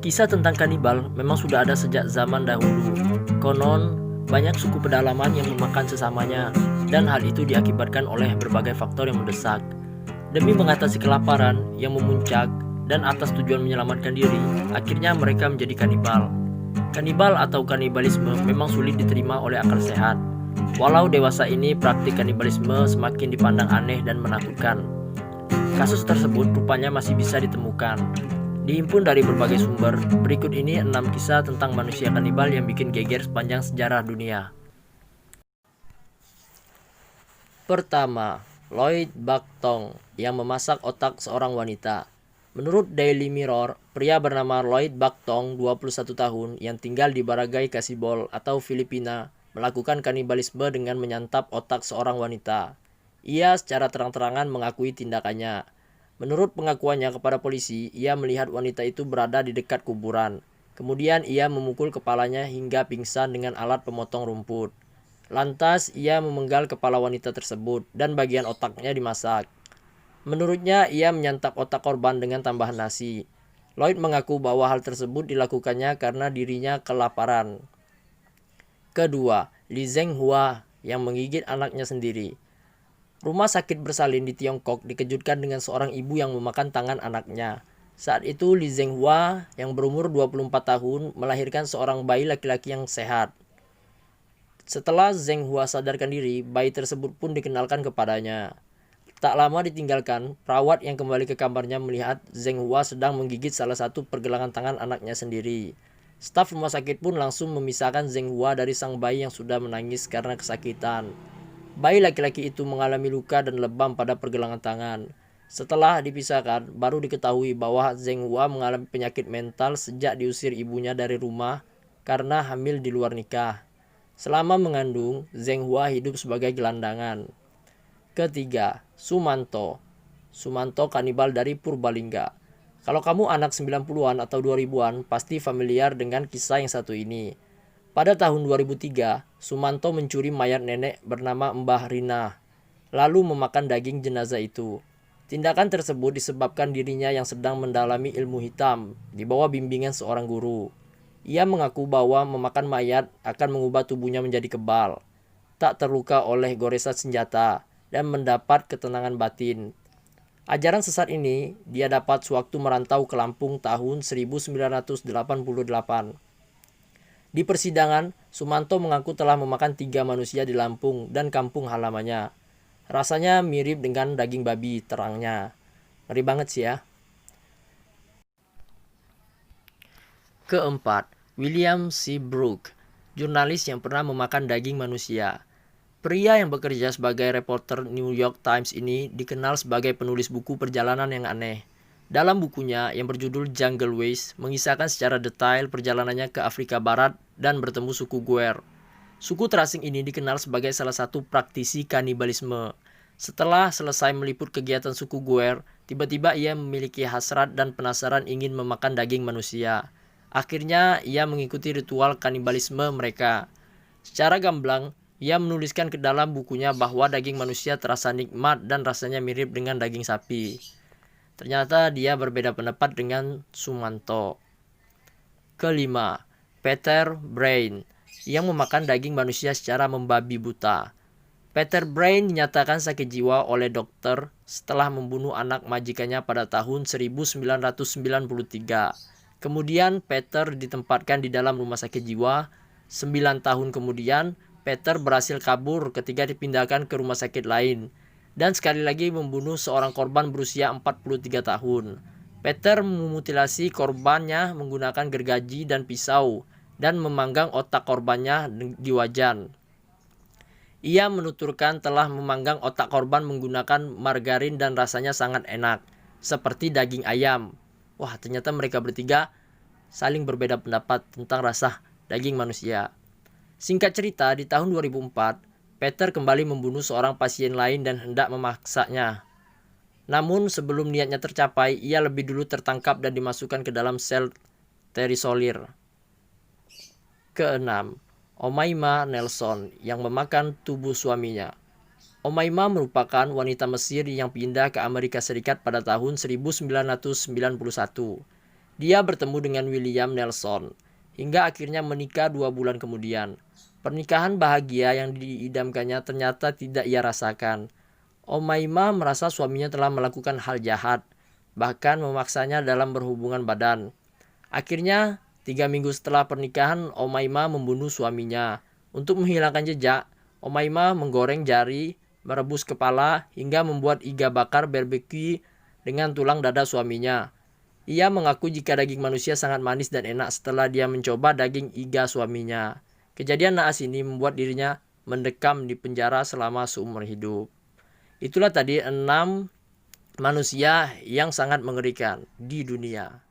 Kisah tentang kanibal memang sudah ada sejak zaman dahulu. Konon, banyak suku pedalaman yang memakan sesamanya, dan hal itu diakibatkan oleh berbagai faktor yang mendesak. Demi mengatasi kelaparan yang memuncak dan atas tujuan menyelamatkan diri, akhirnya mereka menjadi kanibal. Kanibal atau kanibalisme memang sulit diterima oleh akal sehat. Walau dewasa ini, praktik kanibalisme semakin dipandang aneh dan menakutkan. Kasus tersebut rupanya masih bisa ditemukan. Dihimpun dari berbagai sumber, berikut ini 6 kisah tentang manusia kanibal yang bikin geger sepanjang sejarah dunia. Pertama, Lloyd Bacton yang memasak otak seorang wanita. Menurut Daily Mirror, pria bernama Lloyd Bacton, 21 tahun, yang tinggal di Barangay Casibol atau Filipina, melakukan kanibalisme dengan menyantap otak seorang wanita. Ia secara terang-terangan mengakui tindakannya. Menurut pengakuannya kepada polisi, ia melihat wanita itu berada di dekat kuburan. Kemudian ia memukul kepalanya hingga pingsan dengan alat pemotong rumput. Lantas ia memenggal kepala wanita tersebut dan bagian otaknya dimasak. Menurutnya ia menyantap otak korban dengan tambahan nasi. Lloyd mengaku bahwa hal tersebut dilakukannya karena dirinya kelaparan. Kedua, Li Zhenghua yang menggigit anaknya sendiri. Rumah sakit bersalin di Tiongkok dikejutkan dengan seorang ibu yang memakan tangan anaknya. Saat itu Li Zhenghua yang berumur 24 tahun melahirkan seorang bayi laki-laki yang sehat. Setelah Zhenghua sadarkan diri, bayi tersebut pun dikenalkan kepadanya. Tak lama ditinggalkan, perawat yang kembali ke kamarnya melihat Zhenghua sedang menggigit salah satu pergelangan tangan anaknya sendiri. Staf rumah sakit pun langsung memisahkan Zhenghua dari sang bayi yang sudah menangis karena kesakitan. Bayi laki-laki itu mengalami luka dan lebam pada pergelangan tangan. Setelah dipisahkan, baru diketahui bahwa Zhenghua mengalami penyakit mental sejak diusir ibunya dari rumah karena hamil di luar nikah. Selama mengandung, Zhenghua hidup sebagai gelandangan. Ketiga, Sumanto. Sumanto kanibal dari Purbalingga. Kalau kamu anak 90-an atau 2000-an, pasti familiar dengan kisah yang satu ini. Pada tahun 2003, Sumanto mencuri mayat nenek bernama Mbah Rina, lalu memakan daging jenazah itu. Tindakan tersebut disebabkan dirinya yang sedang mendalami ilmu hitam di bawah bimbingan seorang guru. Ia mengaku bahwa memakan mayat akan mengubah tubuhnya menjadi kebal, tak terluka oleh goresan senjata, dan mendapat ketenangan batin. Ajaran sesat ini dia dapat sewaktu merantau ke Lampung tahun 1988. Di persidangan, Sumanto mengaku telah memakan 3 manusia di Lampung dan kampung halamannya. Rasanya mirip dengan daging babi, terangnya. Ngeri banget sih ya. Keempat, William C. Brooke, jurnalis yang pernah memakan daging manusia. Pria yang bekerja sebagai reporter New York Times ini dikenal sebagai penulis buku perjalanan yang aneh. Dalam bukunya yang berjudul Jungle Ways, mengisahkan secara detail perjalanannya ke Afrika Barat dan bertemu suku Guer. Suku terasing ini dikenal sebagai salah satu praktisi kanibalisme. Setelah selesai meliput kegiatan suku Guer, tiba-tiba ia memiliki hasrat dan penasaran ingin memakan daging manusia. Akhirnya ia mengikuti ritual kanibalisme mereka. Secara gamblang, ia menuliskan ke dalam bukunya bahwa daging manusia terasa nikmat dan rasanya mirip dengan daging sapi. Ternyata dia berbeda pendapat dengan Sumanto. Kelima, Peter Brain yang memakan daging manusia secara membabi buta. Peter Brain dinyatakan sakit jiwa oleh dokter setelah membunuh anak majikannya pada tahun 1993. Kemudian Peter ditempatkan di dalam rumah sakit jiwa. 9 tahun kemudian, Peter berhasil kabur ketika dipindahkan ke rumah sakit lain. Dan sekali lagi membunuh seorang korban berusia 43 tahun. Peter memutilasi korbannya menggunakan gergaji dan pisau dan memanggang otak korbannya di wajan. Ia menuturkan telah memanggang otak korban menggunakan margarin dan rasanya sangat enak, seperti daging ayam. Wah, ternyata mereka bertiga saling berbeda pendapat tentang rasa daging manusia. Singkat cerita, di tahun 2004, Peter kembali membunuh seorang pasien lain dan hendak memaksanya. Namun sebelum niatnya tercapai, ia lebih dulu tertangkap dan dimasukkan ke dalam sel terisolir. Keenam, Omaima Nelson yang memakan tubuh suaminya. Omaima merupakan wanita Mesir yang pindah ke Amerika Serikat pada tahun 1991. Dia bertemu dengan William Nelson, hingga akhirnya menikah 2 bulan kemudian. Pernikahan bahagia yang diidamkannya ternyata tidak ia rasakan. Umaymah merasa suaminya telah melakukan hal jahat, bahkan memaksanya dalam berhubungan badan. Akhirnya, 3 minggu setelah pernikahan, Umaymah membunuh suaminya. Untuk menghilangkan jejak, Umaymah menggoreng jari, merebus kepala, hingga membuat iga bakar barbecue dengan tulang dada suaminya. Ia mengaku jika daging manusia sangat manis dan enak setelah dia mencoba daging iga suaminya. Kejadian naas ini membuat dirinya mendekam di penjara selama seumur hidup. Itulah tadi 6 manusia yang sangat mengerikan di dunia.